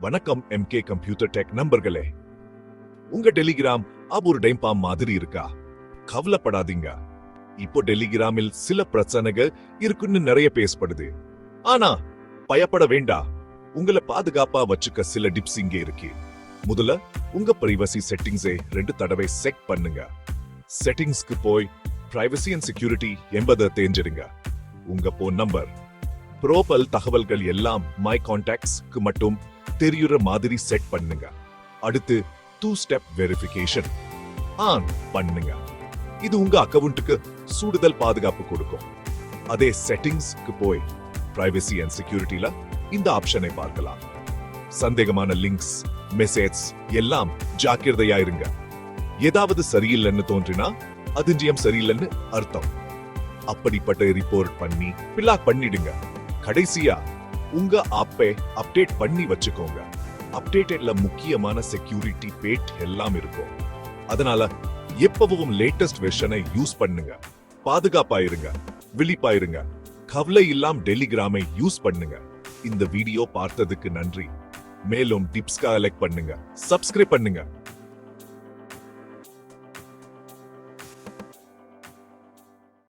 வணக்கம் MK computer tech நண்பர்களே. உங்க டெலிகிராம் अब ஒரு டைம் மாதிரி இருக்கா? கவலைப்படாதீங்க. இப்போ டெலிகிராமில் சில பிரச்சனைகள் இருக்குன்னு நிறைய பேசப்படுது. ஆனா பயப்பட வேண்டாம். உங்களை பாதுகாப்பா வச்சுக்க சில டிப்ஸ் இங்கே இருக்கு. முதல்ல உங்க பிரைவசி செட்டிங்ஸை 2 தடவை செக் பண்ணுங்க. செட்டிங்ஸ்க்கு போய் பிரைவசி அண்ட் செக்யூரிட்டி என்பதை தெரிஞ்சிருங்க. உங்க போன் நம்பர், ப்ரோபல் தகவல்கள் எல்லாம் மை கான்டாக்ட்ஸ்க்கு மட்டும் தெரியுற மாதிரி செட் பண்ணுங்க. அடுத்து 2 ஸ்டெப் வெரிஃபிகேஷன் ஆன் பண்ணுங்க. இது உங்க அக்கவுண்ட்டுக்கு கூடுதல் பாதுகாப்பு கொடுக்கும். அதே செட்டிங்ஸ்க்கு போய் பிரைவசி அண்ட் செக்யூரிட்டில இந்த ஆப்ஷனை பார்க்கலாம். சந்தேகமான லிங்க்ஸ், மெசேஜ் எல்லாம் ஜாக்கிரதையா இருங்க. ஏதாவது சரியில்லைன்னு தோன்றினா அது நிச்சயம் சரியில்லைன்னு அர்த்தம். அப்படிப்பட்ட ரிப்போர்ட் பண்ணி பிளாக் பண்ணிடுங்க. கடைசியா உங்க ஆப்பை அப்டேட் பண்ணி வச்சுக்கோங்க. அப்டேட்ல முக்கியமான செக்யூரிட்டி பேட் எல்லாம் இருக்கும். அதனால எப்பவும் லேட்டஸ்ட் வெர்ஷனை யூஸ் பண்ணுங்க. பாதுகாப்பாயிருங்க, விழிப்பாயிருங்க. கவலை இல்லாம டெலிகிராமை யூஸ் பண்ணுங்க. இந்த வீடியோ பார்த்ததுக்கு நன்றி. மேலும் டிப்ஸ் கலெக்ட் பண்ணுங்க, சப்ஸ்கிரைப் பண்ணுங்க.